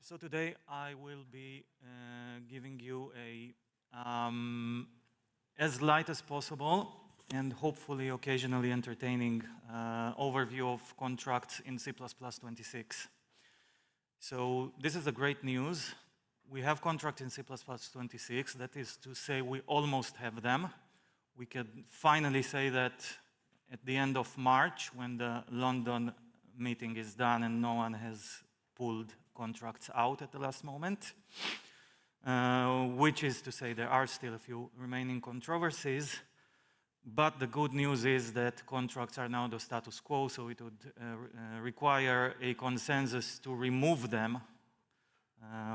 So today I will be giving you a as light as possible and hopefully occasionally entertaining overview of contracts in C++26. So this is the great news. We have contracts in C++26. That is to say we almost have them. We can finally say that at the end of March, when the London meeting is done and no one has pulled contracts out at the last moment, which is to say there are still a few remaining controversies. But the good news is that contracts are now the status quo, so it would require a consensus to remove them,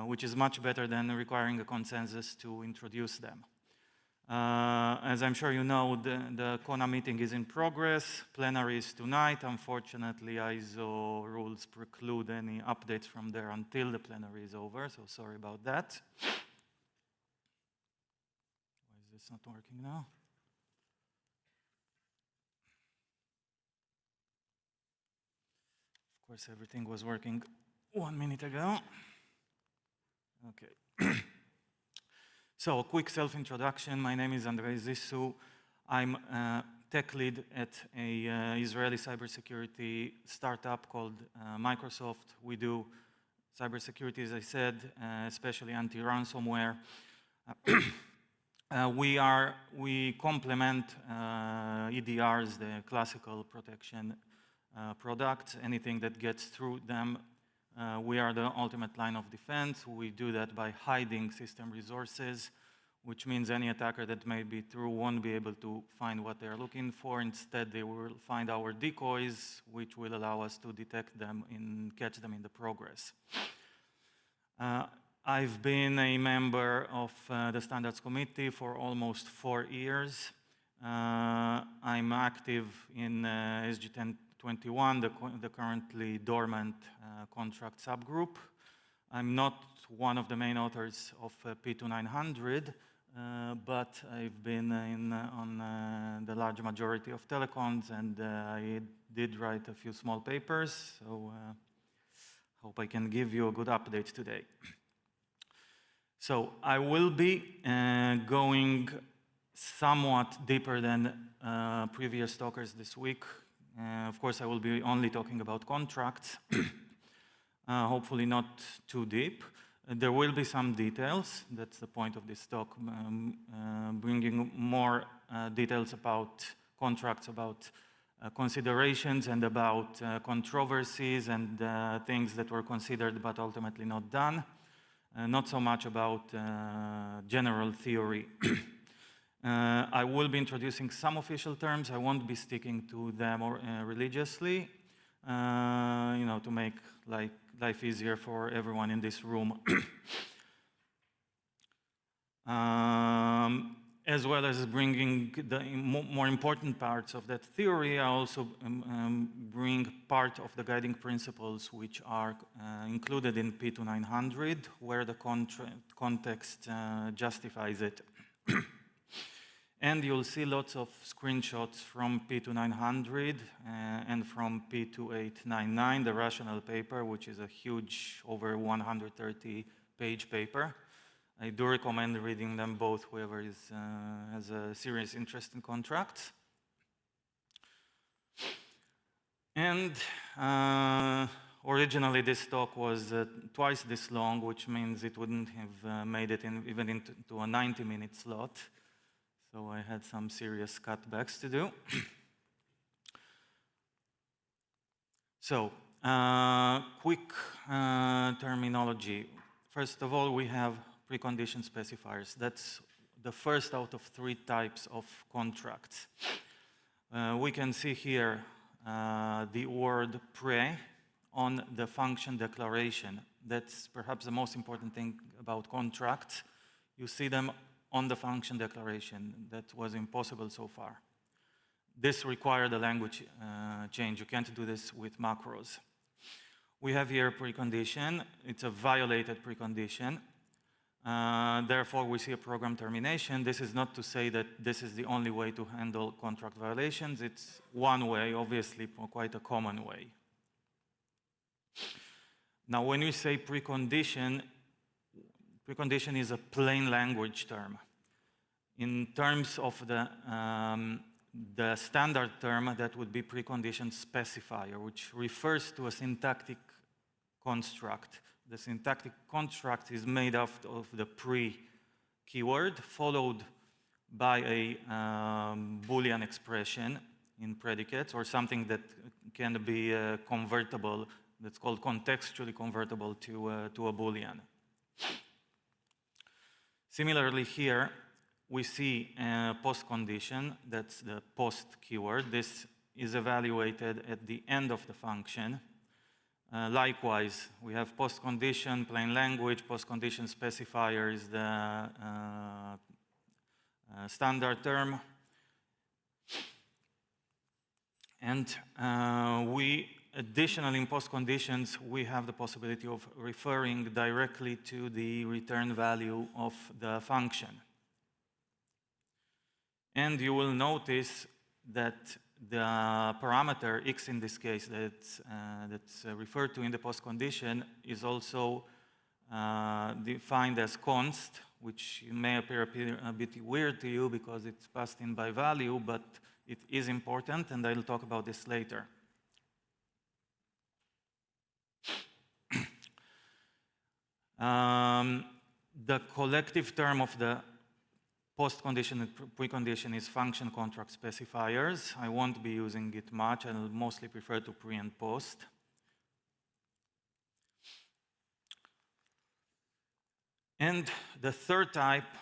which is much better than requiring a consensus to introduce them. As I'm sure you know, the CONA meeting is in progress. Plenary is tonight. Unfortunately, ISO rules preclude any updates from there until the plenary is over, so sorry about that. Why is this not working now? Of course, everything was working 1 minute ago. Okay. So, a quick self-introduction. My name is Andrei Zissu. I'm a tech lead at a Israeli cybersecurity startup called Microsoft. We do cybersecurity, as I said, especially anti-ransomware. We complement EDRs, the classical protection products. Anything that gets through them, we are the ultimate line of defense. We do that by hiding system resources, which means any attacker that may be through won't be able to find what they're looking for. Instead, they will find our decoys, which will allow us to detect them and catch them in the progress. I've been a member of the Standards Committee for almost 4 years. I'm active in SG 1021, the currently dormant contract subgroup. I'm not one of the main authors of P2900, but I've been on the large majority of telecoms, and I did write a few small papers, so hope I can give you a good update today. So I will be going somewhat deeper than previous talkers this week. Of course, I will be only talking about contracts, hopefully not too deep. There will be some details. That's the point of this talk, bringing more details about contracts, about considerations, and about controversies and things that were considered but ultimately not done. Not so much about general theory. I will be introducing some official terms. I won't be sticking to them religiously, to make life easier for everyone in this room. As well as bringing the more important parts of that theory, I also bring part of the guiding principles which are included in P2900, where the context justifies it. And you'll see lots of screenshots from P2900 and from P2899, the rational paper, which is a huge, over 130-page paper. I do recommend reading them both, whoever has a serious interest in contracts. And originally this talk was twice this long, which means it wouldn't have made it even into a 90-minute slot. So I had some serious cutbacks to do. So, quick terminology. First of all, we have precondition specifiers. That's the first out of 3 types of contracts. We can see here the word pre on the function declaration. That's perhaps the most important thing about contracts. You see them on the function declaration. That was impossible so far. This required a language change. You can't do this with macros. We have here precondition. It's a violated precondition. Therefore, we see a program termination. This is not to say that this is the only way to handle contract violations. It's one way, obviously, quite a common way. Now, when we say precondition, precondition is a plain language term. In terms of the standard term, that would be precondition specifier, which refers to a syntactic construct. The syntactic construct is made up of the pre-keyword, followed by a Boolean expression in predicates, or something that can be convertible, that's called contextually convertible to a Boolean. Similarly here, we see a post condition, that's the post keyword. This is evaluated at the end of the function. Likewise, we have post condition, plain language, post condition specifier is the standard term. And additionally, in post conditions, we have the possibility of referring directly to the return value of the function. And you will notice that the parameter x in this case that's referred to in the post condition is also defined as const, which may appear a bit weird to you because it's passed in by value, but it is important, and I'll talk about this later. The collective term of the post-condition and precondition is function contract specifiers. I won't be using it much. I'll mostly prefer to pre and post. And the third type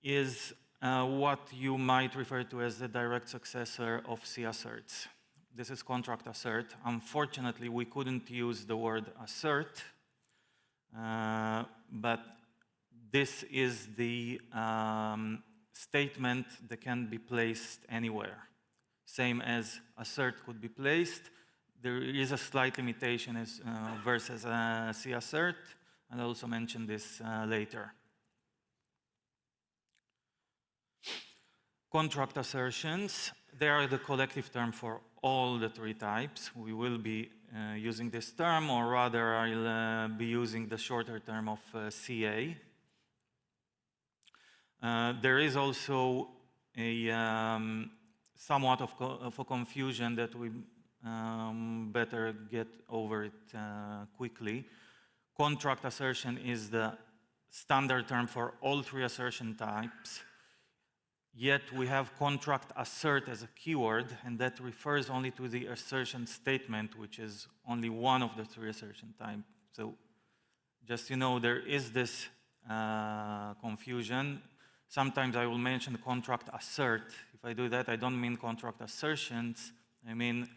is what you might refer to as the direct successor of C-asserts. This is contract assert. Unfortunately, we couldn't use the word assert, but this is the statement that can be placed anywhere. Same as assert could be placed. There is a slight limitation versus C-assert, and I'll also mention this later. Contract assertions, they are the collective term for all the three types. We will be using this term, or rather I'll be using the shorter term of CA. There is also a somewhat of a confusion that we better get over it quickly. Contract assertion is the standard term for all three assertion types, yet we have contract assert as a keyword, and that refers only to the assertion statement, which is only one of the three assertion types. So just there is this confusion. Sometimes I will mention contract assert. If I do that, I don't mean contract assertions. I mean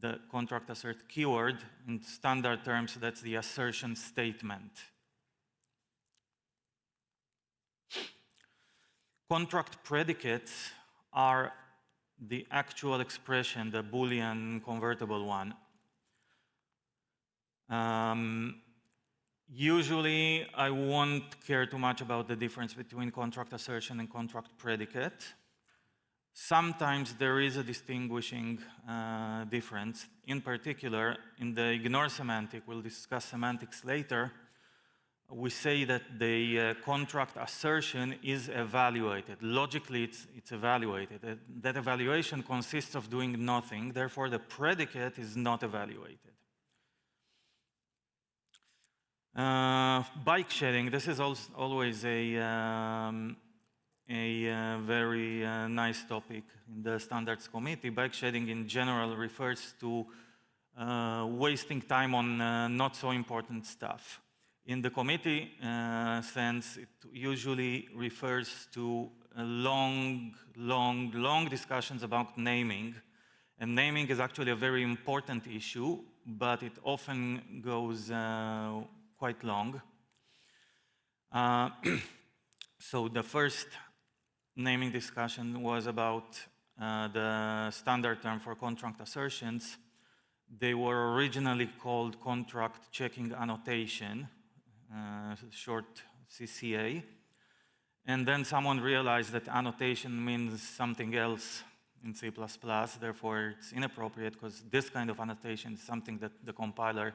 the contract assert keyword. In standard terms, that's the assertion statement. Contract predicates are the actual expression, the Boolean convertible one. Usually, I won't care too much about the difference between contract assertion and contract predicate. Sometimes there is a distinguishing difference. In particular, in the ignore semantic, we'll discuss semantics later, we say that the contract assertion is evaluated. Logically, it's evaluated. That evaluation consists of doing nothing. Therefore, the predicate is not evaluated. Bike shedding, this is always a very nice topic in the standards committee. Bike shedding in general refers to wasting time on not so important stuff. In the committee sense, it usually refers to long discussions about naming. And naming is actually a very important issue, but it often goes quite long. So the first naming discussion was about the standard term for contract assertions. They were originally called contract checking annotation, short CCA. And then someone realized that annotation means something else in C++, therefore it's inappropriate because this kind of annotation is something that the compiler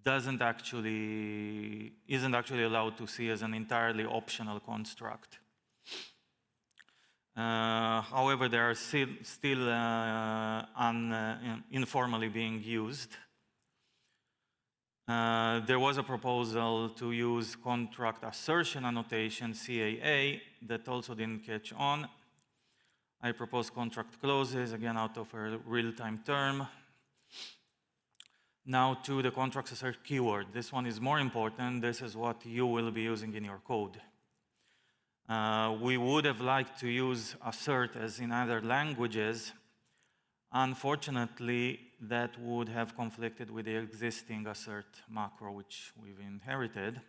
isn't actually allowed to see as an entirely optional construct. However, they are still informally being used. There was a proposal to use contract assertion annotation, CAA, that also didn't catch on. I propose contract clauses, again out of a real-time term. Now to the contract assert keyword. This one is more important. This is what you will be using in your code. We would have liked to use assert as in other languages. Unfortunately, that would have conflicted with the existing assert macro, which we've inherited,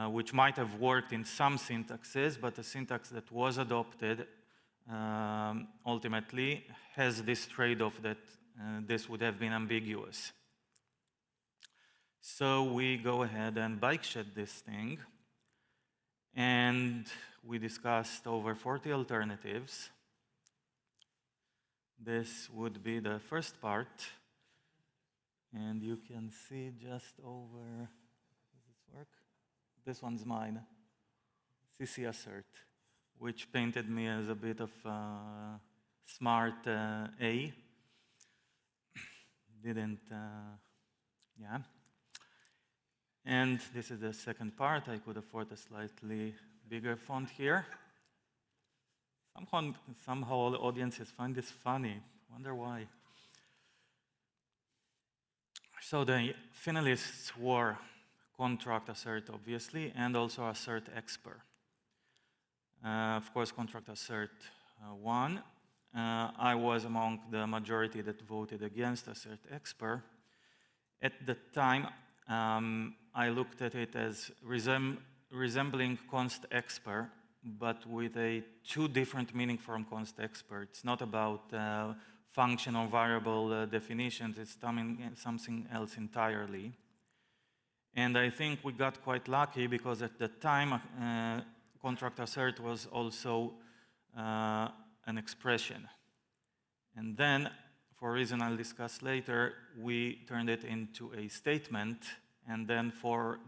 which might have worked in some syntaxes, but the syntax that was adopted ultimately has this trade-off that this would have been ambiguous. So we go ahead and bike shed this thing, and we discussed over 40 alternatives. This would be the first part, and you can see just over, does this work? This one's mine, CC assert, which painted me as a bit of smart A. Didn't, yeah. And this is the second part. I could afford a slightly bigger font here. Somehow all the audiences find this funny. Wonder why. So the finalists were contract assert, obviously, and also assert expr. Of course, contract assert won. I was among the majority that voted against assert expr. At the time, I looked at it as resembling const expr, but with two different meaning from const expr. It's not about function or variable definitions, it's something else entirely. And I think we got quite lucky because at the time, contract assert was also an expression. And then, for a reason I'll discuss later, we turned it into a statement, and then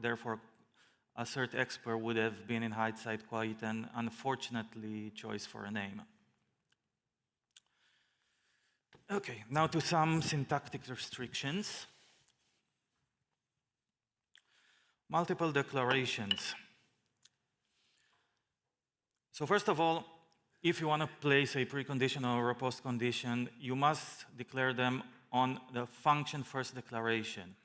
therefore, assert expr would have been in hindsight quite an unfortunately choice for a name. Okay, now to some syntactic restrictions. Multiple declarations. So first of all, if you want to place a precondition or a postcondition, you must declare them on the function first declaration,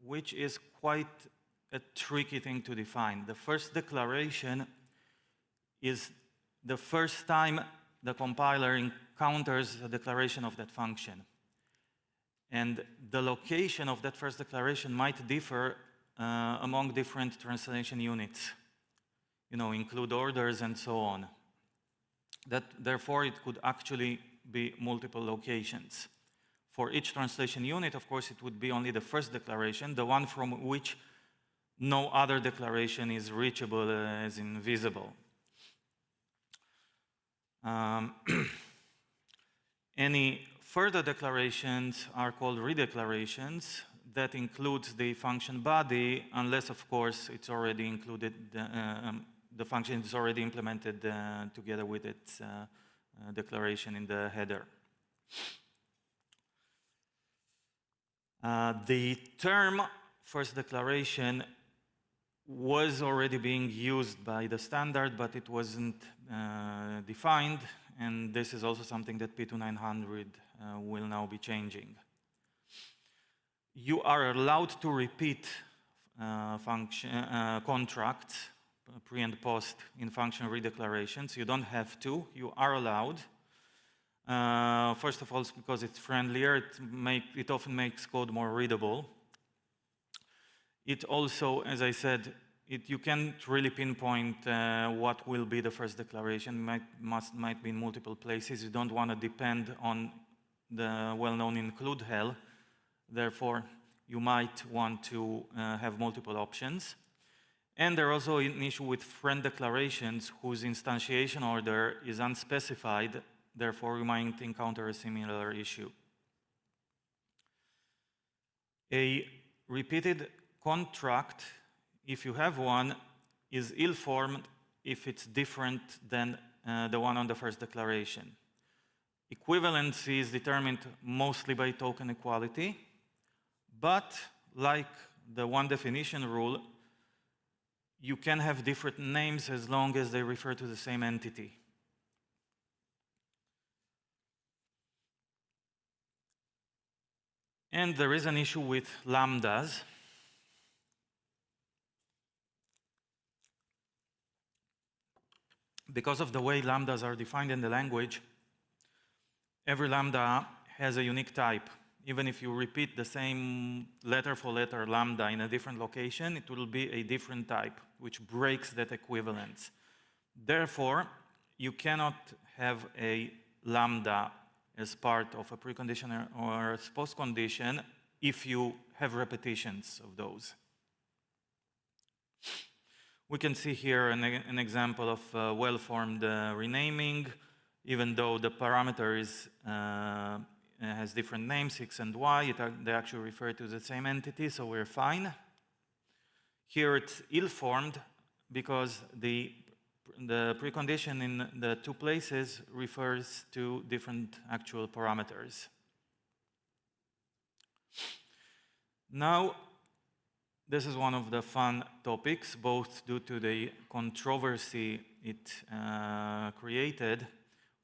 which is quite a tricky thing to define. The first declaration is the first time the compiler encounters the declaration of that function. And the location of that first declaration might differ among different translation units, include orders and so on. Therefore, it could actually be multiple locations. For each translation unit, of course, it would be only the first declaration, the one from which no other declaration is reachable as invisible. Any further declarations are called redeclarations. That includes the function body, unless, of course, it's already included, the function is already implemented together with its declaration in the header. The term first declaration was already being used by the standard, but it wasn't defined, and this is also something that P2900 will now be changing. You are allowed to repeat contracts, pre and post, in function redeclarations. You don't have to, you are allowed. First of all, because it's friendlier, it often makes code more readable. It also, as I said, you can't really pinpoint what will be the first declaration. Might be in multiple places. You don't want to depend on the well-known include hell. Therefore, you might want to have multiple options. And there's also an issue with friend declarations whose instantiation order is unspecified. Therefore, we might encounter a similar issue. A repeated contract, if you have one, is ill-formed if it's different than the one on the first declaration. Equivalency is determined mostly by token equality, but like the one definition rule, you can have different names as long as they refer to the same entity. And there is an issue with lambdas. Because of the way lambdas are defined in the language, every lambda has a unique type. Even if you repeat the same letter for letter lambda in a different location, it will be a different type, which breaks that equivalence. Therefore, you cannot have a lambda as part of a precondition or a postcondition if you have repetitions of those. We can see here an example of well-formed renaming, even though the parameter has different names, x and y, they actually refer to the same entity, so we're fine. Here it's ill-formed because the precondition in the two places refers to different actual parameters. Now, this is one of the fun topics, both due to the controversy it created,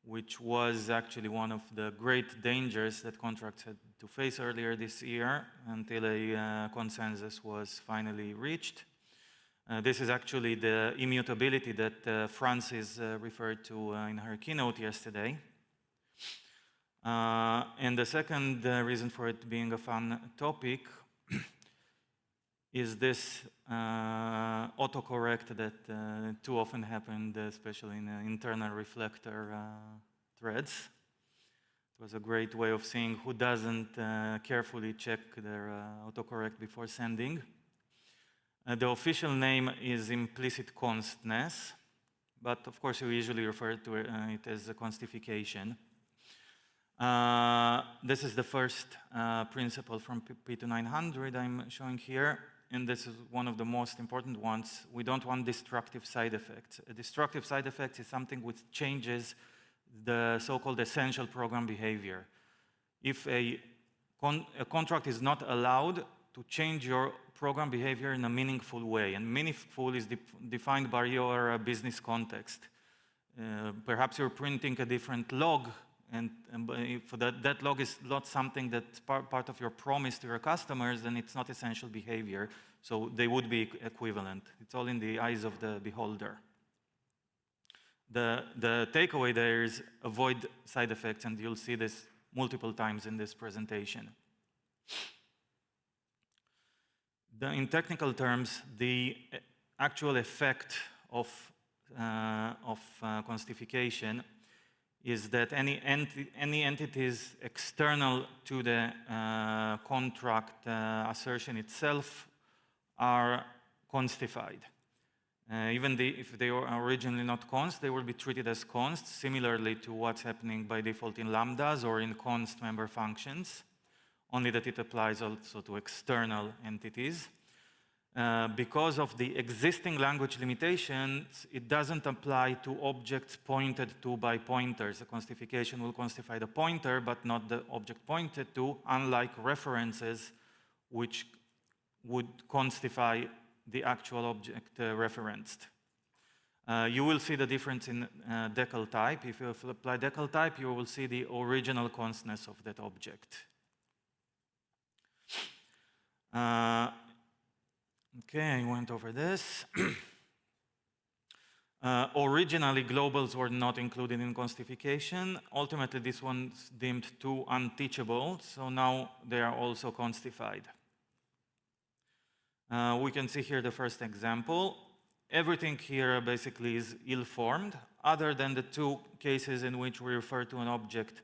which was actually one of the great dangers that contracts had to face earlier this year until a consensus was finally reached. This is actually the immutability that Francis referred to in her keynote yesterday. And the second reason for it being a fun topic is this autocorrect that too often happened, especially in internal reflector threads. It was a great way of seeing who doesn't carefully check their autocorrect before sending. The official name is implicit constness, but of course we usually refer to it as a constification. This is the first principle from P2900 I'm showing here, and this is one of the most important ones. We don't want destructive side effects. A destructive side effect is something which changes the so-called essential program behavior. If a contract is not allowed to change your program behavior in a meaningful way, and meaningful is defined by your business context. Perhaps you're printing a different log, and if that log is not something that's part of your promise to your customers, then it's not essential behavior, so they would be equivalent. It's all in the eyes of the beholder. The takeaway there is avoid side effects, and you'll see this multiple times in this presentation. In technical terms, the actual effect of constification is that any entities external to the contract assertion itself are constified. Even if they were originally not const, they will be treated as const, similarly to what's happening by default in lambdas or in const member functions, only that it applies also to external entities. Because of the existing language limitations, it doesn't apply to objects pointed to by pointers. The constification will constify the pointer, but not the object pointed to, unlike references, which would constify the actual object referenced. You will see the difference in decal type. If you apply decal type, you will see the original constness of that object. Okay, I went over this. Originally, globals were not included in constification. Ultimately, this one's deemed too unteachable, so now they are also constified. We can see here the first example. Everything here basically is ill-formed, other than the two cases in which we refer to an object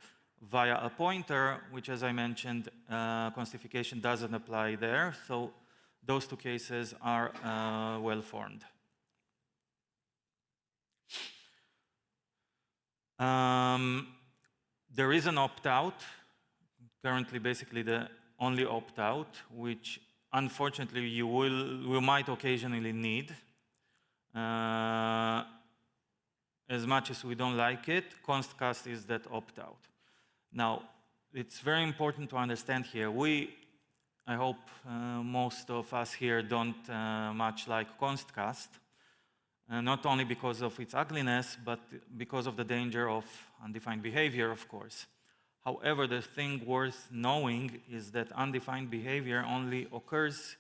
via a pointer, which, as I mentioned, constification doesn't apply there. So those two cases are well-formed. There is an opt-out, currently basically the only opt-out, which unfortunately, we might occasionally need. As much as we don't like it, constcast is that opt-out. Now, it's very important to understand here, I hope most of us here don't much like constcast, not only because of its ugliness, but because of the danger of undefined behavior, of course. However, the thing worth knowing is that undefined behavior only occurs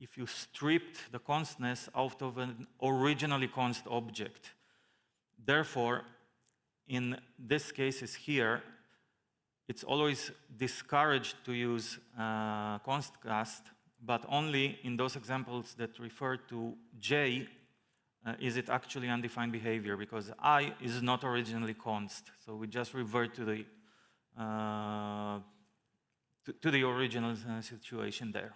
if you stripped the constness out of an originally const object. Therefore, in this cases here, it's always discouraged to use constcast, but only in those examples that refer to J is it actually undefined behavior, because I is not originally const. So we just revert to the original situation there.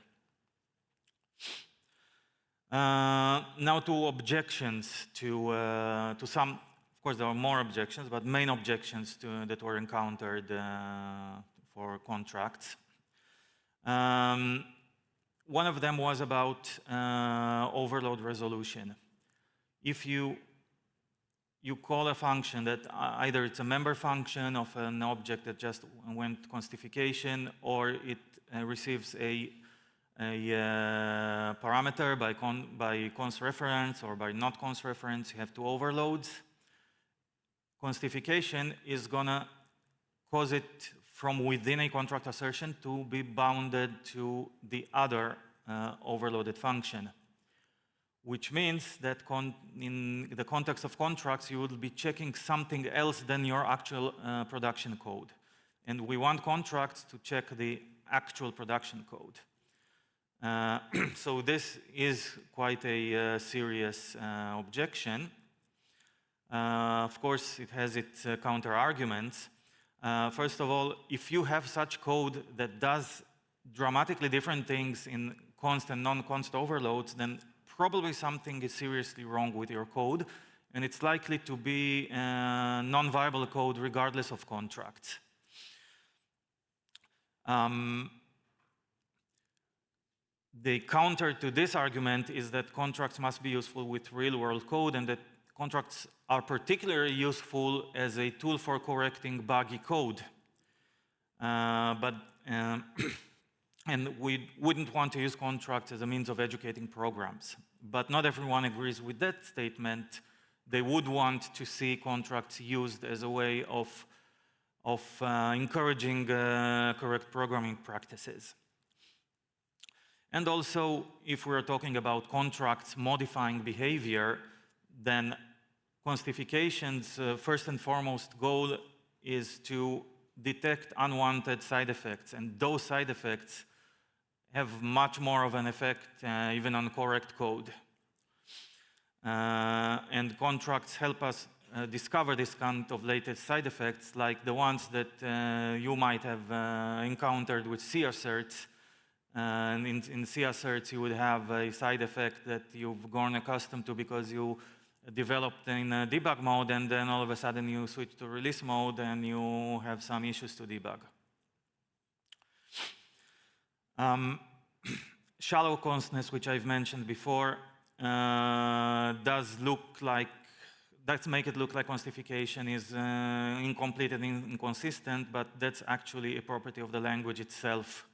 Now to objections to some, of course there are more objections, but main objections that were encountered for contracts. One of them was about overload resolution. If you call a function that either it's a member function of an object that just went constification, or it receives a parameter by const reference or by not const reference, you have two overloads. Constification is gonna cause it from within a contract assertion to be bounded to the other overloaded function, which means that in the context of contracts, you will be checking something else than your actual production code. And we want contracts to check the actual production code. So this is quite a serious objection. Of course, it has its counter arguments. First of all, if you have such code that does dramatically different things in const and non-const overloads, then probably something is seriously wrong with your code, and it's likely to be non-viable code regardless of contracts. The counter to this argument is that contracts must be useful with real-world code, and that contracts are particularly useful as a tool for correcting buggy code. And we wouldn't want to use contracts as a means of educating programs. But not everyone agrees with that statement. They would want to see contracts used as a way of encouraging correct programming practices. And also, if we're talking about contracts modifying behavior, then constification's first and foremost goal is to detect unwanted side effects, and those side effects have much more of an effect even on correct code. And contracts help us discover this kind of latest side effects, like the ones that you might have encountered with C asserts. And in C asserts, you would have a side effect that you've grown accustomed to because you developed in debug mode, and then all of a sudden you switch to release mode and you have some issues to debug. Shallow constness, which I've mentioned before, does make it look like constification is incomplete and inconsistent, but that's actually a property of the language itself.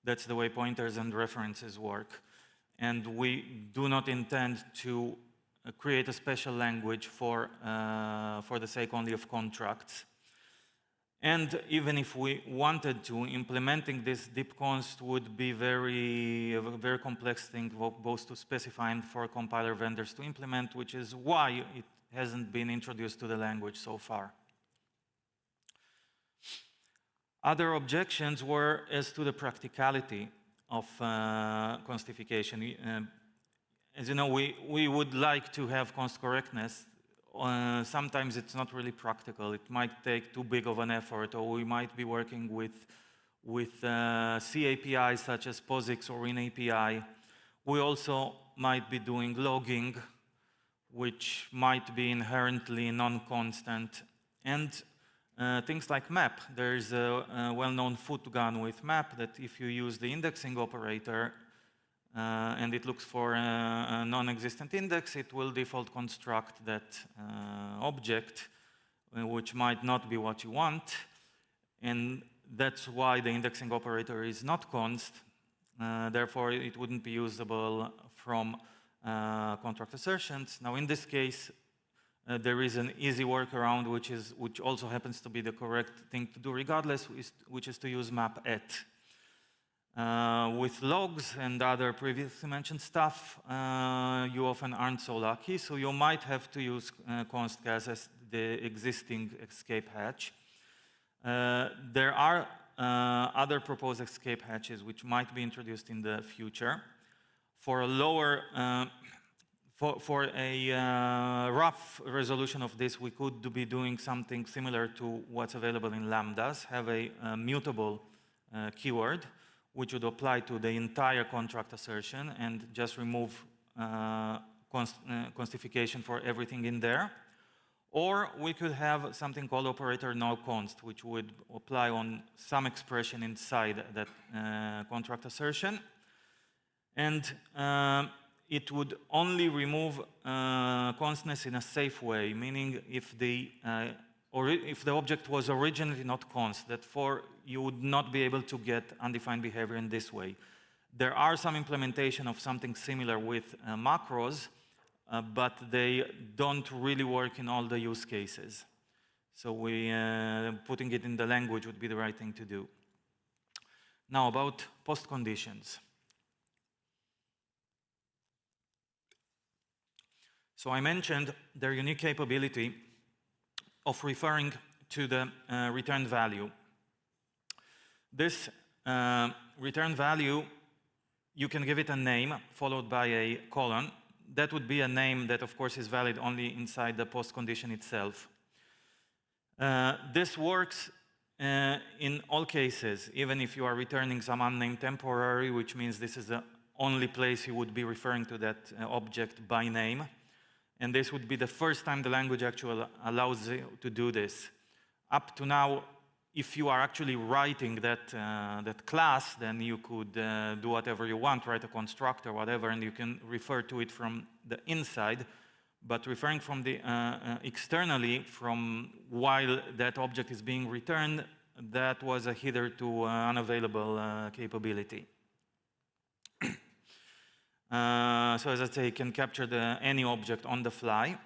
That's the way pointers and references work. And we do not intend to create a special language for the sake only of contracts. And even if we wanted to, implementing this deep const would be a very complex thing, both to specify and for compiler vendors to implement, which is why it hasn't been introduced to the language so far. Other objections were as to the practicality of constification. As you know, we would like to have const correctness. Sometimes it's not really practical. It might take too big of an effort, or we might be working with C APIs such as POSIX or WinAPI. We also might be doing logging, which might be inherently non-constant, and things like map. There's a well-known foot gun with map that if you use the indexing operator, and it looks for a non-existent index, it will default construct that object, which might not be what you want. And that's why the indexing operator is not const. Therefore, it wouldn't be usable from contract assertions. Now, in this case, there is an easy workaround, which also happens to be the correct thing to do regardless, which is to use map at. With logs and other previously mentioned stuff, you often aren't so lucky, so you might have to use const gas as the existing escape hatch. There are other proposed escape hatches which might be introduced in the future. For a lower For a rough resolution of this, we could be doing something similar to what's available in lambdas, have a mutable keyword, which would apply to the entire contract assertion and just remove constification for everything in there. Or we could have something called operator noConst, which would apply on some expression inside that contract assertion. And it would only remove constness in a safe way, meaning if the object was originally not const, therefore you would not be able to get undefined behavior in this way. There are some implementation of something similar with macros, but they don't really work in all the use cases. So putting it in the language would be the right thing to do. Now about post conditions. So I mentioned their unique capability of referring to the return value. This return value, you can give it a name followed by a colon. That would be a name that, of course, is valid only inside the post condition itself. This works in all cases, even if you are returning some unnamed temporary, which means this is the only place you would be referring to that object by name. And this would be the first time the language actually allows you to do this. Up to now, if you are actually writing that class, then you could do whatever you want, write a constructor, whatever, and you can refer to it from the inside. But referring from the externally, from while that object is being returned, that was a hitherto unavailable capability. So as I say, you can capture any object on the fly.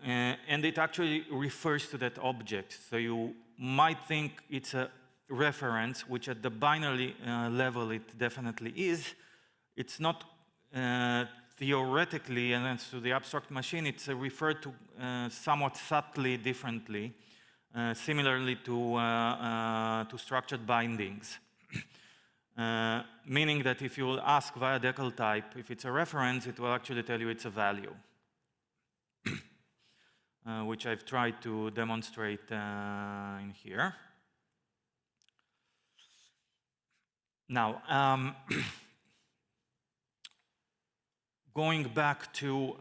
And it actually refers to that object. So you might think it's a reference, which at the binary level it definitely is. It's not theoretically, and as to the abstract machine, it's referred to somewhat subtly differently, similarly to structured bindings. Meaning that if you will ask via decal type, if it's a reference, it will actually tell you it's a value, which I've tried to demonstrate in here. Now, going back to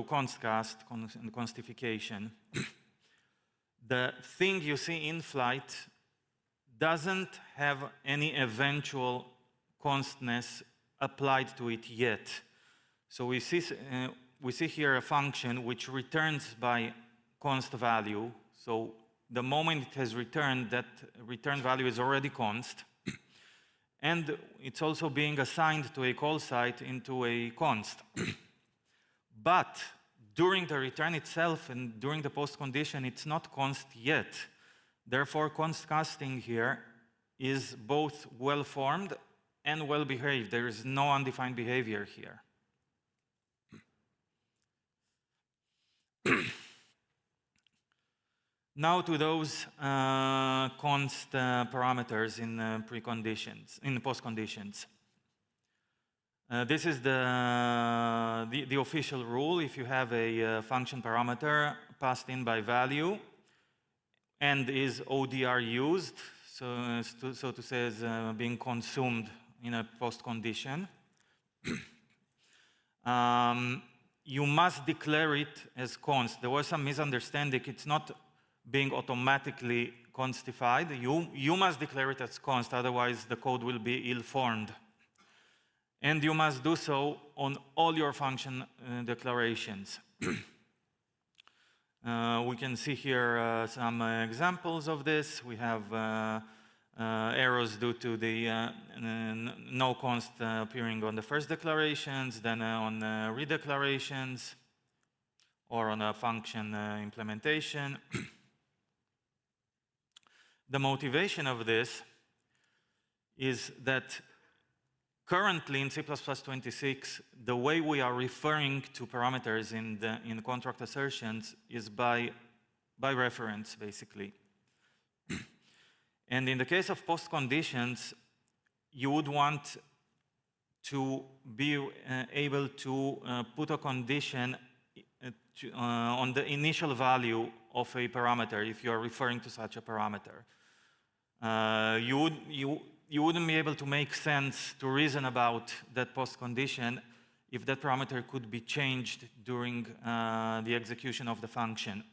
constcast and constification, the thing you see in flight doesn't have any eventual constness applied to it yet. So we see here a function which returns by const value. So the moment it has returned, that return value is already const. And it's also being assigned to a call site into a const. But during the return itself and during the post condition, it's not const yet. Therefore, const casting here is both well-formed and well-behaved. There is no undefined behavior here. Now to those const parameters in preconditions, in post conditions. This is the official rule. If you have a function parameter passed in by value and is ODR used, so to say, as being consumed in a post condition, you must declare it as const. There was some misunderstanding. It's not being automatically constified. You must declare it as const, otherwise the code will be ill-formed. And you must do so on all your function declarations. We can see here some examples of this. We have errors due to the no const appearing on the first declarations, then on redeclarations, or on a function implementation. The motivation of this is that currently in C++26, the way we are referring to parameters in contract assertions is by reference, basically. And in the case of post conditions, you would want to be able to put a condition on the initial value of a parameter if you are referring to such a parameter. You wouldn't be able to make sense to reason about that post condition if that parameter could be changed during the execution of the function.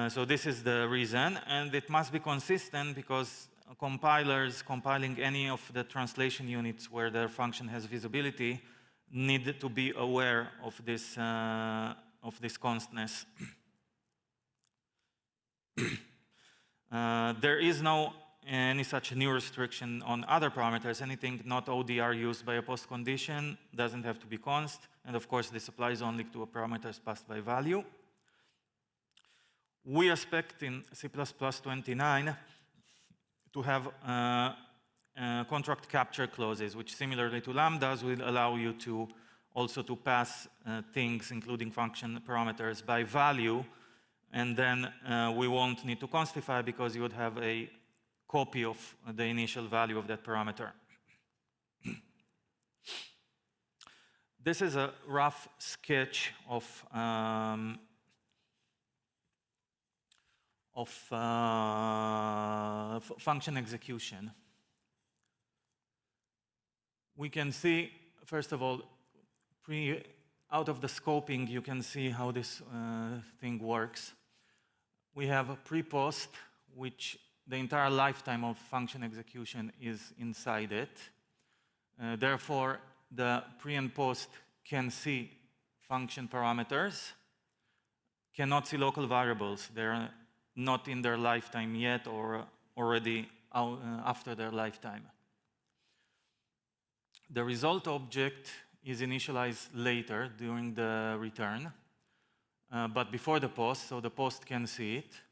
So this is the reason, and it must be consistent because compilers compiling any of the translation units where their function has visibility need to be aware of this constness. There is no any such new restriction on other parameters. Anything not ODR used by a post condition doesn't have to be const, and of course this applies only to parameters passed by value. We expect in C++29 to have contract capture clauses, which similarly to lambdas will allow you to also to pass things, including function parameters, by value, and then we won't need to constify because you would have a copy of the initial value of that parameter. This is a rough sketch of function execution. We can see, first of all, out of the scoping, you can see how this thing works. We have a pre-post, which the entire lifetime of function execution is inside it. Therefore, the pre and post can see function parameters, cannot see local variables. They're not in their lifetime yet or already after their lifetime. The result object is initialized later during the return, but before the post, so the post can see it.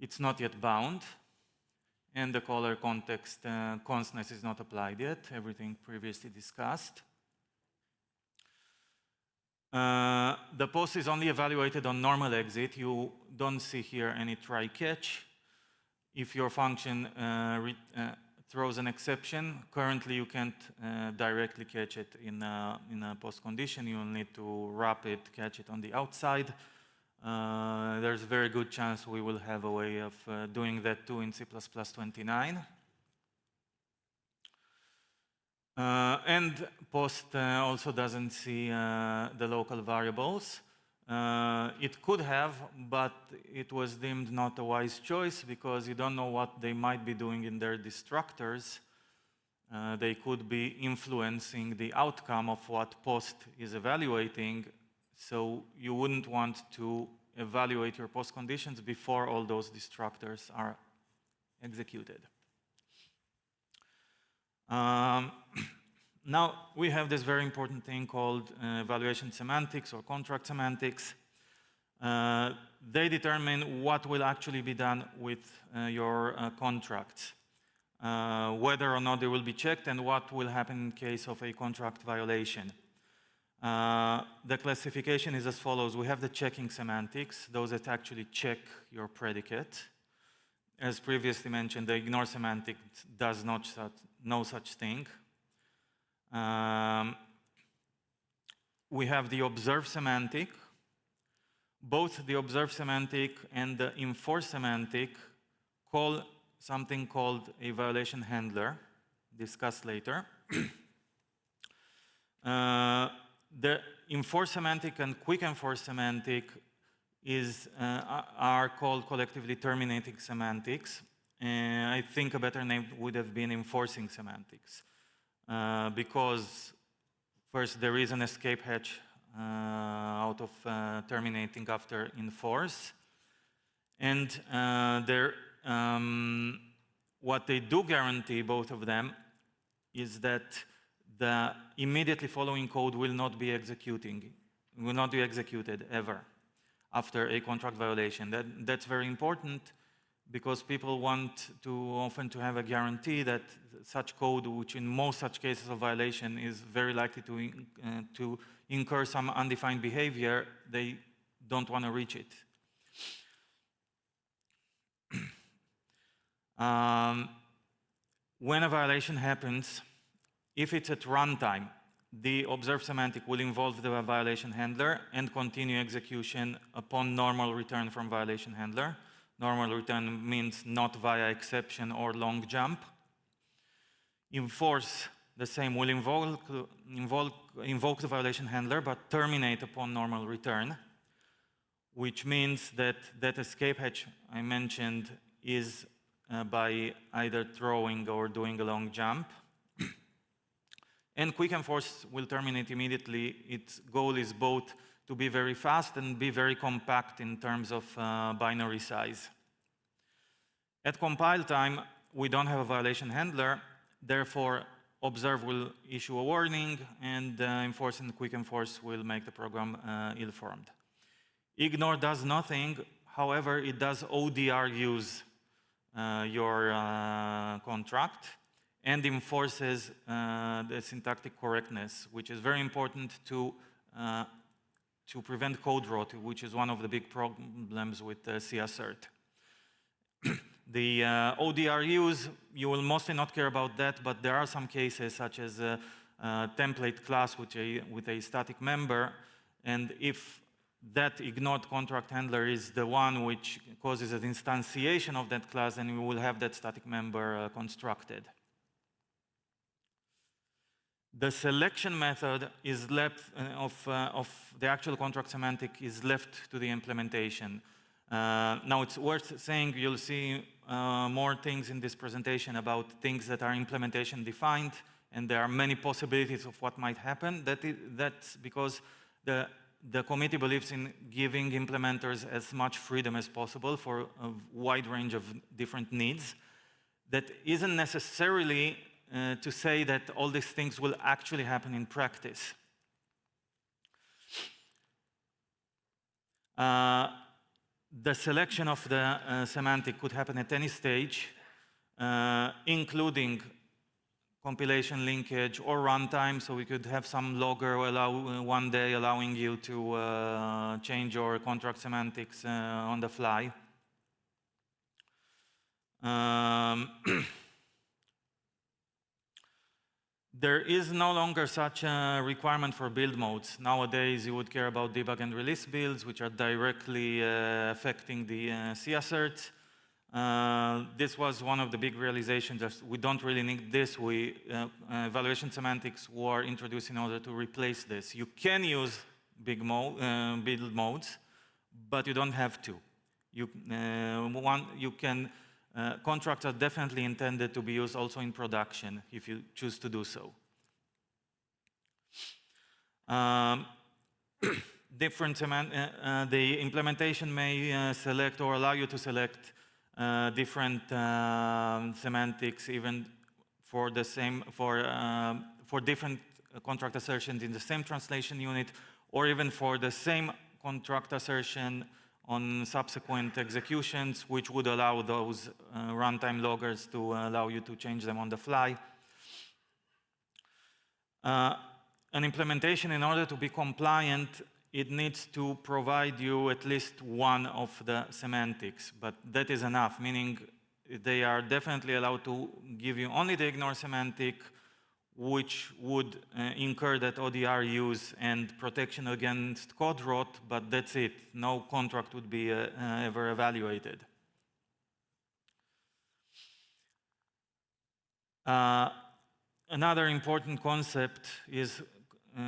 It's not yet bound, and the caller context constness is not applied yet, everything previously discussed. The post is only evaluated on normal exit. You don't see here any try catch. If your function throws an exception, currently you can't directly catch it in a post condition. You'll need to wrap it, catch it on the outside. There's a very good chance we will have a way of doing that too in C++29. And post also doesn't see the local variables. It could have, but it was deemed not a wise choice because you don't know what they might be doing in their destructors. They could be influencing the outcome of what post is evaluating, so you wouldn't want to evaluate your post conditions before all those destructors are executed. Now we have this very important thing called evaluation semantics or contract semantics. They determine what will actually be done with your contracts, whether or not they will be checked, and what will happen in case of a contract violation. The classification is as follows. We have the checking semantics, those that actually check your predicate. As previously mentioned, the ignore semantic does not no such thing. We have the observe semantic. Both the observe semantic and the enforce semantic call something called a violation handler, discussed later. The enforce semantic and quick enforce semantic are called collectively terminating semantics. I think a better name would have been enforcing semantics. because first there is an escape hatch out of terminating after enforce, and what they do guarantee, both of them, is that the immediately following code will not be executed ever after a contract violation. That's very important, because people want often to have a guarantee that such code, which in most such cases of violation is very likely to incur some undefined behavior, they don't want to reach it. When a violation happens, if it's at runtime, the observed semantic will involve the violation handler and continue execution upon normal return from violation handler. Normal return means not via exception or long jump. Enforce, the same, will invoke the violation handler but terminate upon normal return, which means that that escape hatch I mentioned is by either throwing or doing a long jump. And quick enforce will terminate immediately. Its goal is both to be very fast and be very compact in terms of binary size. At compile time, we don't have a violation handler, therefore observe will issue a warning, and enforce and quick enforce will make the program ill-formed. Ignore does nothing, however, it does ODR use your contract, and enforces the syntactic correctness, which is very important to prevent code rot, which is one of the big problems with CAssert. The ODR use, you will mostly not care about that, but there are some cases such as a template class with a static member, and if that ignored contract handler is the one which causes an instantiation of that class, then we will have that static member constructed. The selection method is left of the actual contract semantic is left to the implementation. Now it's worth saying you'll see more things in this presentation about things that are implementation defined, and there are many possibilities of what might happen. That's because the committee believes in giving implementers as much freedom as possible for a wide range of different needs. That isn't necessarily to say that all these things will actually happen in practice. The selection of the semantic could happen at any stage, including compilation, linkage, or runtime, so we could have some logger one day allowing you to change your contract semantics on the fly. There is no longer such a requirement for build modes. Nowadays, you would care about debug and release builds, which are directly affecting the CAssert. This was one of the big realizations that we don't really need this. Evaluation semantics were introduced in order to replace this. You can use build modes, but you don't have to. Contracts are definitely intended to be used also in production if you choose to do so. The implementation may select or allow you to select different semantics, even for the same for different contract assertions in the same translation unit, or even for the same contract assertion on subsequent executions, which would allow those runtime loggers to allow you to change them on the fly. An implementation, in order to be compliant, it needs to provide you at least one of the semantics, but that is enough, meaning they are definitely allowed to give you only the ignore semantic, which would incur that ODR use and protection against code rot, but that's it. No contract would be ever evaluated. Another important concept is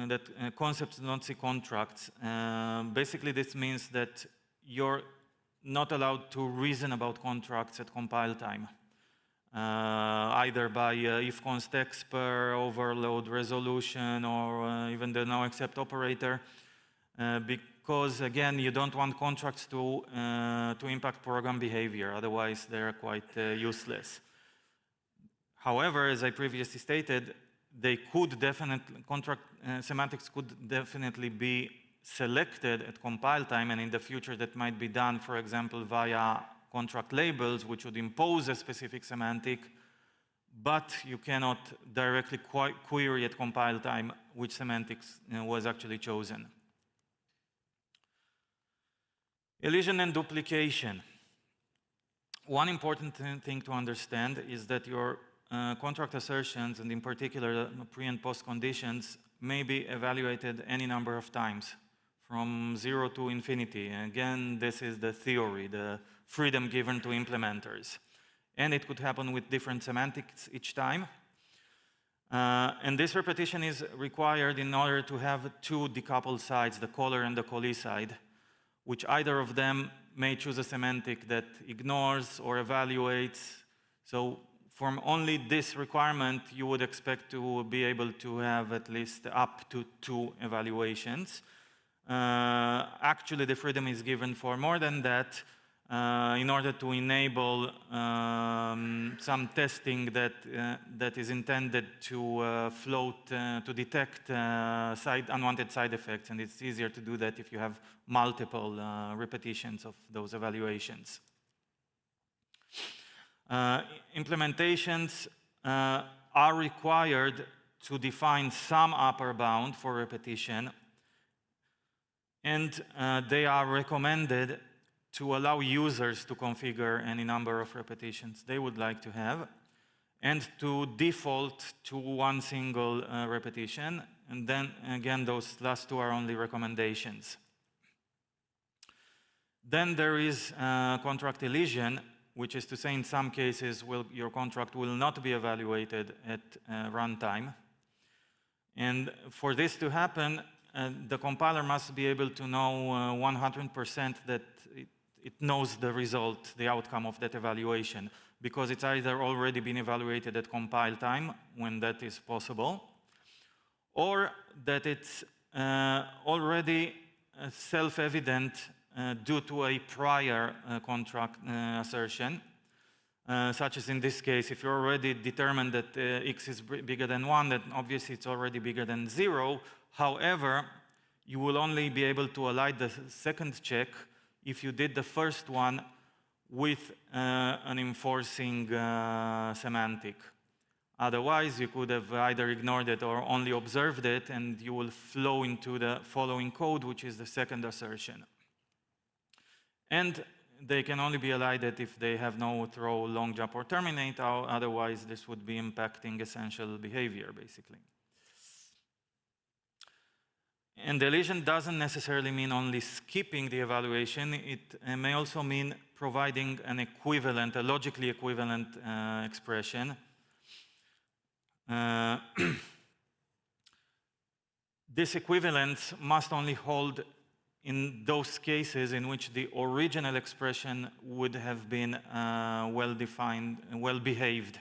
that concepts do not see contracts. Basically, this means that you're not allowed to reason about contracts at compile time. either by if const expr, overload resolution, or even the no except operator, because again, you don't want contracts to impact program behavior, otherwise they're quite useless. However, as I previously stated, they could definitely, contract semantics could definitely be selected at compile time, and in the future that might be done, for example, via contract labels, which would impose a specific semantic, but you cannot directly query at compile time which semantics was actually chosen. Elision and duplication. One important thing to understand is that your contract assertions, and in particular pre and post conditions, may be evaluated any number of times, from 0 to infinity. Again, this is the theory, the freedom given to implementers. And it could happen with different semantics each time. And this repetition is required in order to have two decoupled sides, the caller and the callee side, which either of them may choose a semantic that ignores or evaluates. So from only this requirement, you would expect to be able to have at least up to 2 evaluations. Actually, the freedom is given for more than that in order to enable some testing that is intended to to detect unwanted side effects, and it's easier to do that if you have multiple repetitions of those evaluations. Implementations are required to define some upper bound for repetition, and they are recommended to allow users to configure any number of repetitions they would like to have, and to default to one single repetition. And then again, those last two are only recommendations. Then there is contract elision, which is to say in some cases your contract will not be evaluated at runtime. And for this to happen, the compiler must be able to know 100% that it knows the result, the outcome of that evaluation, because it's either already been evaluated at compile time, when that is possible, or that it's already self-evident due to a prior contract assertion, such as in this case, if you're already determined that x is bigger than 1, then obviously it's already bigger than 0. However, you will only be able to align the second check if you did the first one with an enforcing semantic. Otherwise, you could have either ignored it or only observed it, and you will flow into the following code, which is the second assertion. And they can only be elided if they have no throw, long jump, or terminate. Otherwise, this would be impacting essential behavior, basically. And elision doesn't necessarily mean only skipping the evaluation. It may also mean providing an equivalent, a logically equivalent expression. This equivalence must only hold in those cases in which the original expression would have been well-defined, well-behaved.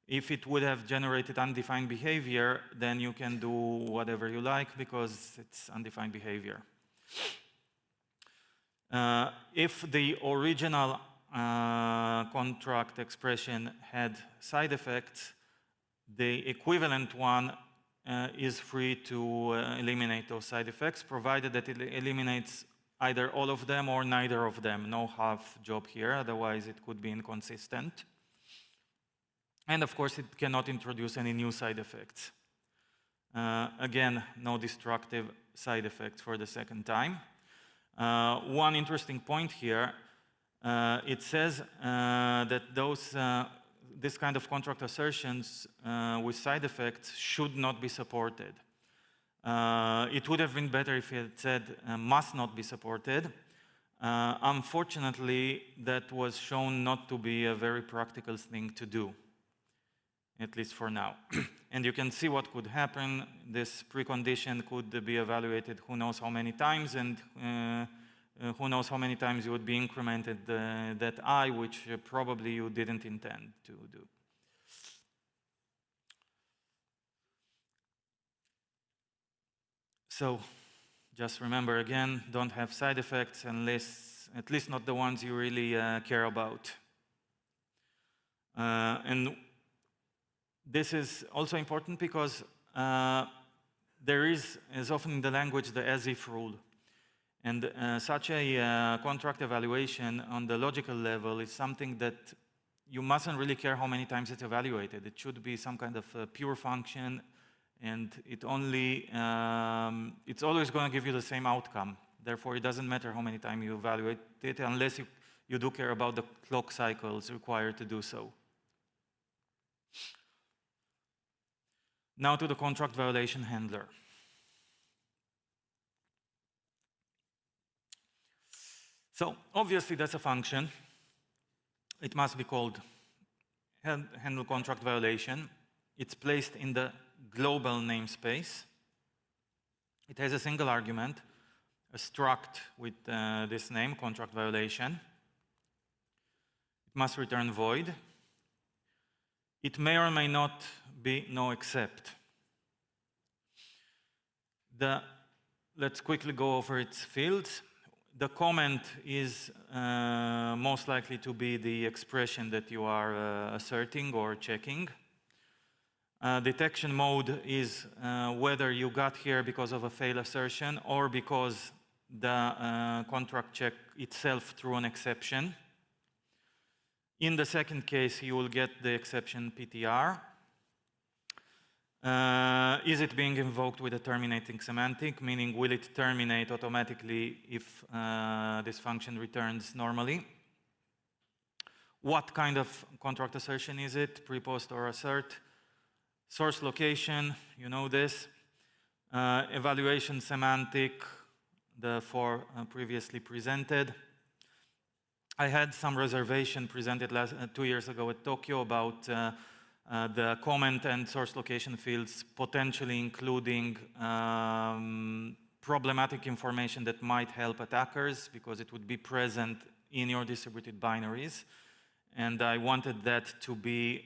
If it would have generated undefined behavior, then you can do whatever you like because it's undefined behavior. If the original contract expression had side effects, the equivalent one is free to eliminate those side effects, provided that it eliminates either all of them or neither of them. No half job here, otherwise it could be inconsistent. And of course, it cannot introduce any new side effects. Again, no destructive side effects for the second time. One interesting point here, it says that this kind of contract assertions with side effects should not be supported. It would have been better if it said must not be supported. Unfortunately, that was shown not to be a very practical thing to do, at least for now. And you can see what could happen. This precondition could be evaluated who knows how many times, and who knows how many times you would be incremented that I, which probably you didn't intend to do. So just remember again, don't have side effects unless, at least not the ones you really care about. And this is also important because there is, as often in the language, the as-if rule. And such a contract evaluation on the logical level is something that you mustn't really care how many times it's evaluated. It should be some kind of pure function, and it's always going to give you the same outcome. Therefore, it doesn't matter how many times you evaluate it, unless you do care about the clock cycles required to do so. Now to the contract violation handler. So obviously that's a function. It must be called handle contract violation. It's placed in the global namespace. It has a single argument, a struct with this name, contract violation. It must return void. It may or may not be no except. Let's quickly go over its fields. The comment is most likely to be the expression that you are asserting or checking. Detection mode is whether you got here because of a fail assertion or because the contract check itself threw an exception. In the second case, you will get the exception PTR. Is it being invoked with a terminating semantic, meaning will it terminate automatically if this function returns normally? What kind of contract assertion is it, pre, post, or assert? Source location, you know this. Evaluation semantic, the four previously presented. I had some reservation presented 2 years ago at Tokyo about the comment and source location fields potentially including problematic information that might help attackers because it would be present in your distributed binaries. And I wanted that to be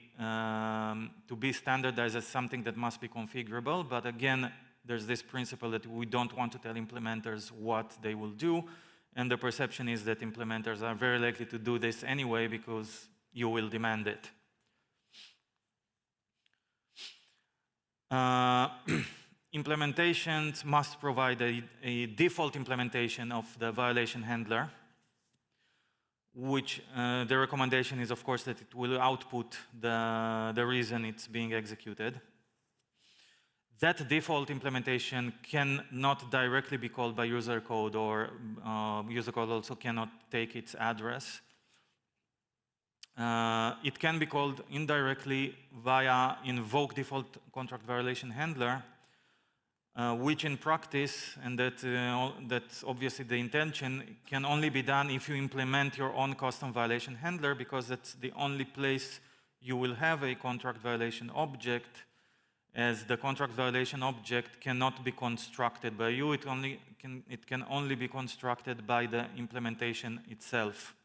standardized as something that must be configurable. But again, there's this principle that we don't want to tell implementers what they will do. And the perception is that implementers are very likely to do this anyway because you will demand it. Implementations must provide a default implementation of the violation handler, which the recommendation is, of course, that it will output the reason it's being executed. That default implementation cannot directly be called by user code, or user code also cannot take its address. It can be called indirectly via invoke default contract violation handler, which in practice, and that's obviously the intention, can only be done if you implement your own custom violation handler, because that's the only place you will have a contract violation object, as the contract violation object cannot be constructed by you. It can only be constructed by the implementation itself.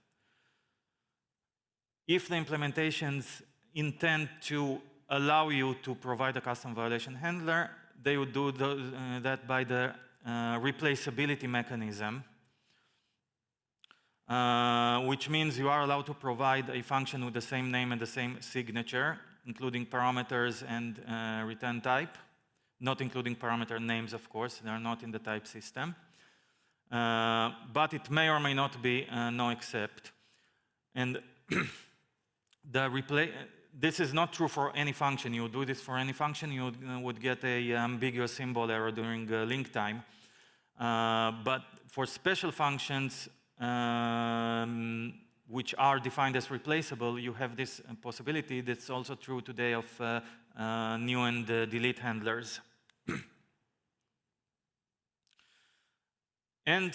If the implementations intend to allow you to provide a custom violation handler, they would do that by the replaceability mechanism, which means you are allowed to provide a function with the same name and the same signature, including parameters and return type, not including parameter names, of course. They are not in the type system. But it may or may not be no except. And this is not true for any function. You do this for any function, you would get a ambiguous symbol error during link time. But for special functions, which are defined as replaceable, you have this possibility. That's also true today of new and delete handlers. And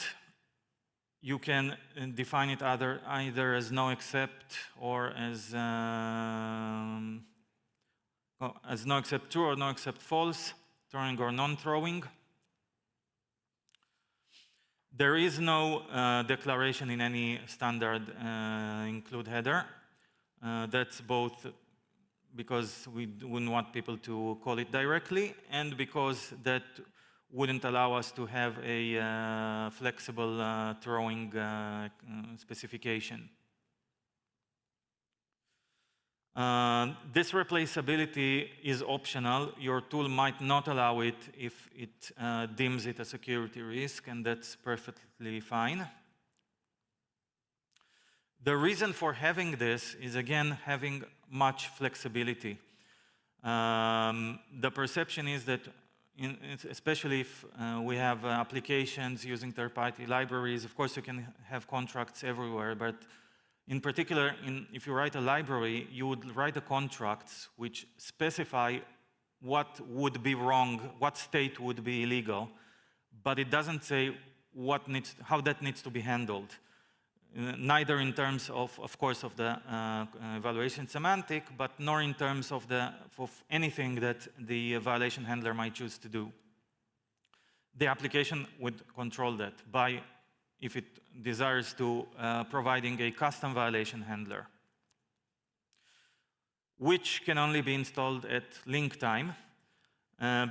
you can define it either as no except or as no except true or no except false, throwing or non-throwing. There is no declaration in any standard include header. That's both because we wouldn't want people to call it directly, and because that wouldn't allow us to have a flexible throwing specification. This replaceability is optional. Your tool might not allow it if it deems it a security risk, and that's perfectly fine. The reason for having this is, again, having much flexibility. The perception is that, especially if we have applications using third-party libraries, of course you can have contracts everywhere, but in particular, if you write a library, you would write the contracts which specify what would be wrong, what state would be illegal, but it doesn't say how that needs to be handled. Neither in terms of course, of the evaluation semantic, but nor in terms of anything that the violation handler might choose to do. The application would control that by, if it desires to, providing a custom violation handler, which can only be installed at link time,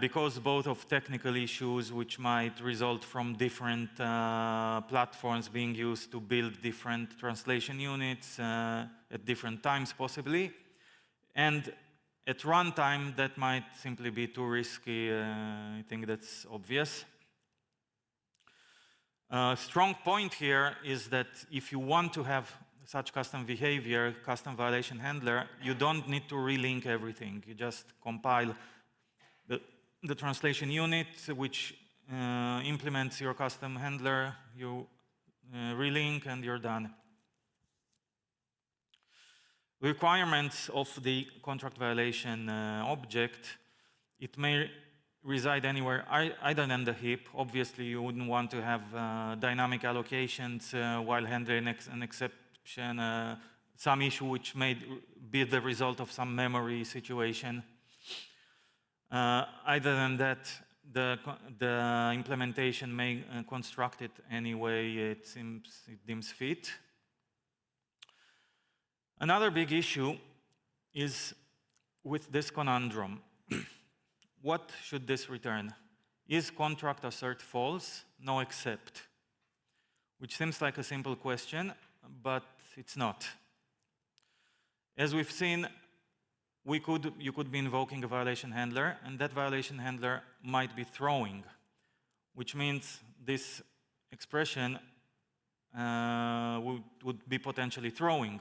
because both of technical issues which might result from different platforms being used to build different translation units at different times possibly, and at runtime that might simply be too risky. I think that's obvious. A strong point here is that if you want to have such custom behavior, custom violation handler, you don't need to relink everything. You just compile the translation unit, which implements your custom handler, you relink, and you're done. Requirements of the contract violation object, it may reside anywhere other than the heap. Obviously, you wouldn't want to have dynamic allocations while handling an exception, some issue which may be the result of some memory situation. Other than that, the implementation may construct it any way it deems fit. Another big issue is with this conundrum. What should this return? Is contract assert false? No except. Which seems like a simple question, but it's not. As we've seen, you could be invoking a violation handler, and that violation handler might be throwing, which means this expression would be potentially throwing.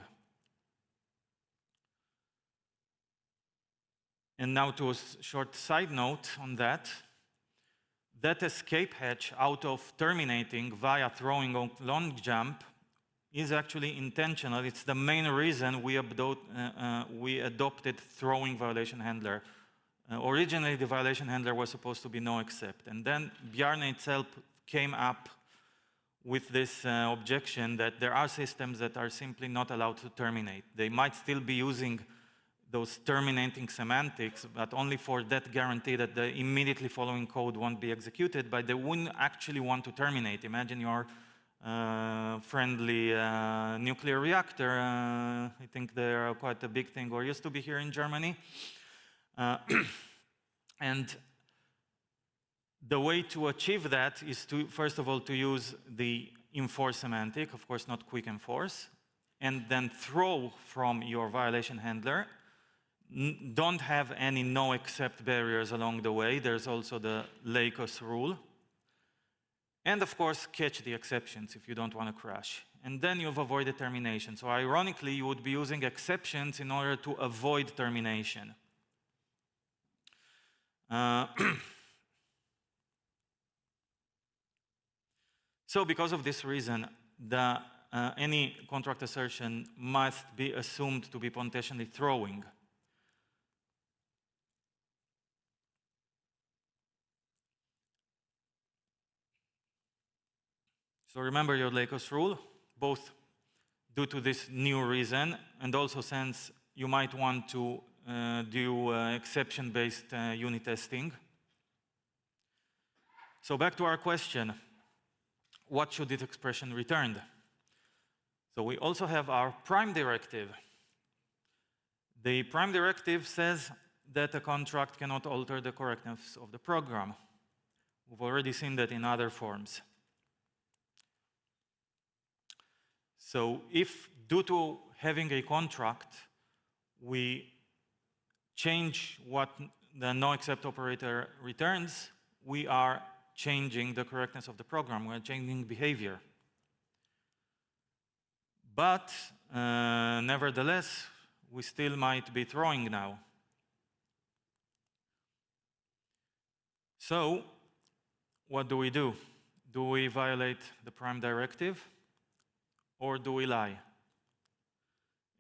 And now to a short side note on that. That escape hatch out of terminating via throwing on long jump is actually intentional. It's the main reason we adopted throwing violation handler. Originally, the violation handler was supposed to be no except. And then Bjarne itself came up with this objection that there are systems that are simply not allowed to terminate. They might still be using those terminating semantics, but only for that guarantee that the immediately following code won't be executed, but they wouldn't actually want to terminate. Imagine your friendly nuclear reactor. I think they're quite a big thing, or used to be here in Germany. And the way to achieve that is to, first of all, to use the enforce semantic, of course not quick enforce, and then throw from your violation handler. Don't have any no except barriers along the way. There's also the Lakos rule. And of course, catch the exceptions if you don't want to crash. And then you've avoided termination. So ironically, you would be using exceptions in order to avoid termination. So because of this reason, any contract assertion must be assumed to be potentially throwing. So remember your Lakos rule, both due to this new reason and also since you might want to do exception-based unit testing. So back to our question. what should this expression return? So we also have our prime directive. The prime directive says that a contract cannot alter the correctness of the program. We've already seen that in other forms. So if, due to having a contract, we change what the no-except operator returns, we are changing the correctness of the program. We are changing behavior. But nevertheless, we still might be throwing now. So what do we do? Do we violate the prime directive, or do we lie?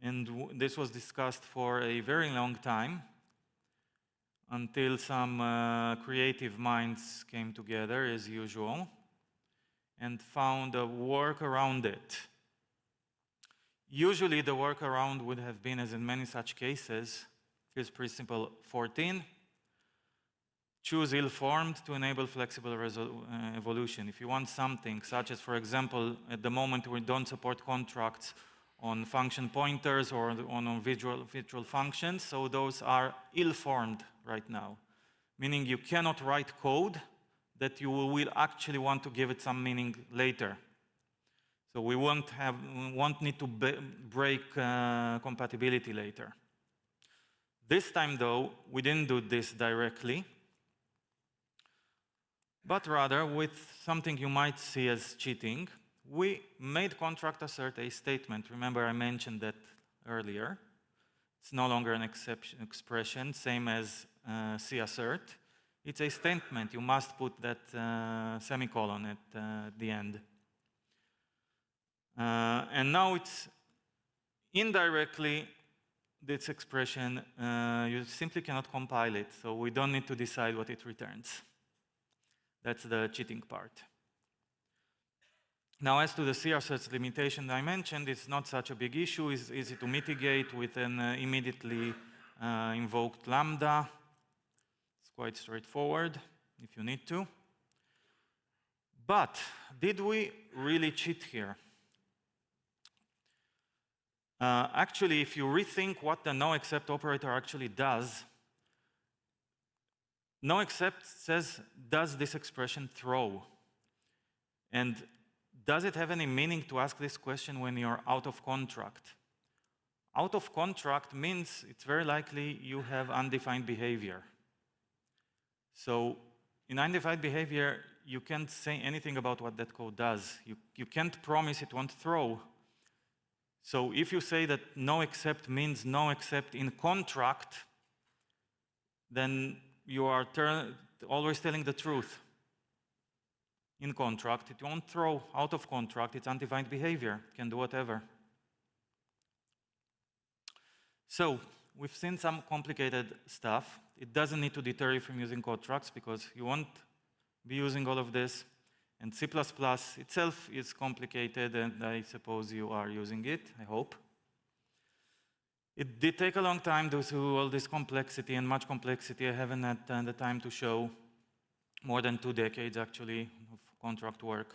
And this was discussed for a very long time, until some creative minds came together, as usual, and found a work around it. Usually the workaround would have been, as in many such cases, here's principle 14, choose ill-formed to enable flexible evolution. If you want something, such as, for example, at the moment we don't support contracts on function pointers or on virtual functions, so those are ill-formed right now, meaning you cannot write code that you will actually want to give it some meaning later. So we won't need to break compatibility later. This time, though, we didn't do this directly, but rather with something you might see as cheating. We made contract assert a statement. Remember, I mentioned that earlier. It's no longer an expression, same as C assert. It's a statement. You must put that semicolon at the end. And now it's indirectly, this expression, you simply cannot compile it, so we don't need to decide what it returns. That's the cheating part. Now, as to the C assert's limitation I mentioned, it's not such a big issue. It's easy to mitigate with an immediately invoked lambda. It's quite straightforward if you need to. But did we really cheat here? Actually, if you rethink what the no-except operator actually does, no-except says, does this expression throw? And does it have any meaning to ask this question when you're out of contract? Out of contract means it's very likely you have undefined behavior. So in undefined behavior, you can't say anything about what that code does. You can't promise it won't throw. So if you say that no except means no except in contract, then you are always telling the truth. In contract, it won't throw. Out of contract, it's undefined behavior. It can do whatever. So we've seen some complicated stuff. It doesn't need to deter you from using contracts because you won't be using all of this. And C++ itself is complicated, and I suppose you are using it, I hope. It did take a long time due to all this complexity and much complexity. I haven't had the time to show more than 2 decades, actually, of contract work.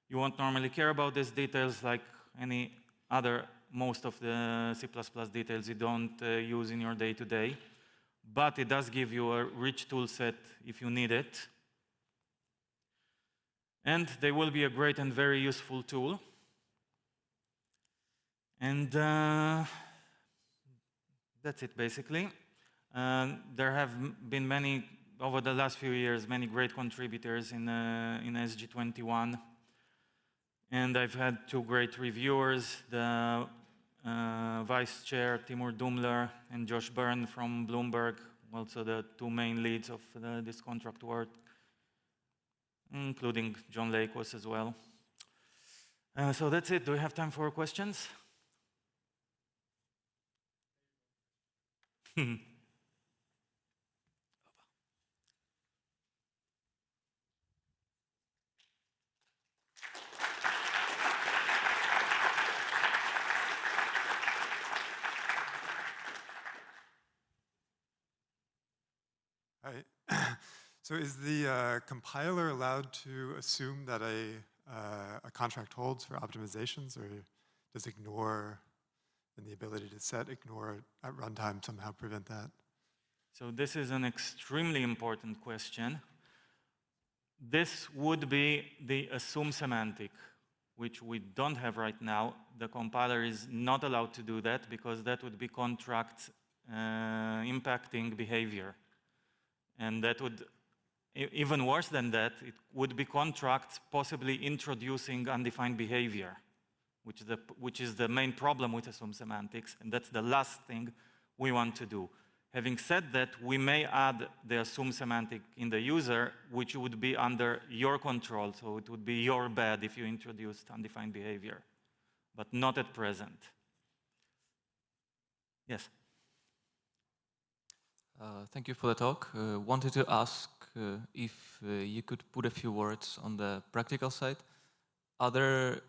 You won't normally care about these details like any other, most of the C++ details you don't use in your day-to-day. But it does give you a rich tool set if you need it. And they will be a great and very useful tool. And that's it, basically. There have been many, over the last few years, many great contributors in SG21. And I've had 2 great reviewers, the Vice Chair, Timur Dumler, and Josh Byrne from Bloomberg, also the 2 main leads of this contract work, including John Lakos as well. So that's it. Do we have time for questions? Hi. So is the compiler allowed to assume that a a contract holds for optimizations, or does ignore and the ability to set ignore at runtime somehow prevent that? So this is an extremely important question. This would be the assume semantic, which we don't have right now. The compiler is not allowed to do that because that would be contract impacting behavior. And that would, even worse than that, it would be contracts possibly introducing undefined behavior, which is the main problem with assume semantics, and that's the last thing we want to do. Having said that, we may add the assume semantic in the user, which would be under your control, so it would be your bad if you introduced undefined behavior, but not at present. Yes? Thank you for the talk. Wanted to ask if you could put a few words on the practical side. Are there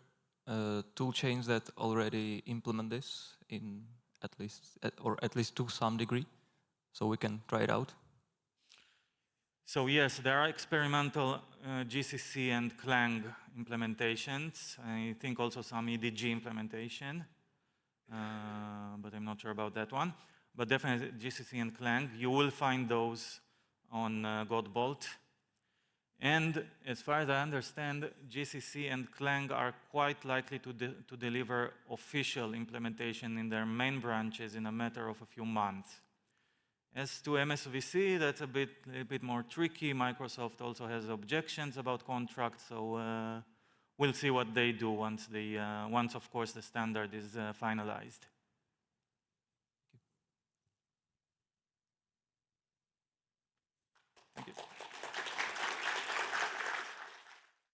tool chains that already implement this in at least to some degree, so we can try it out? So yes, there are experimental GCC and Clang implementations. I think also some EDG implementation, but I'm not sure about that one. But definitely GCC and Clang, you will find those on Godbolt. And as far as I understand, GCC and Clang are quite likely to deliver official implementation in their main branches in a matter of a few months. As to MSVC, that's a bit more tricky. Microsoft also has objections about contracts, so we'll see what they do once, of course, the standard is finalized. Thank you.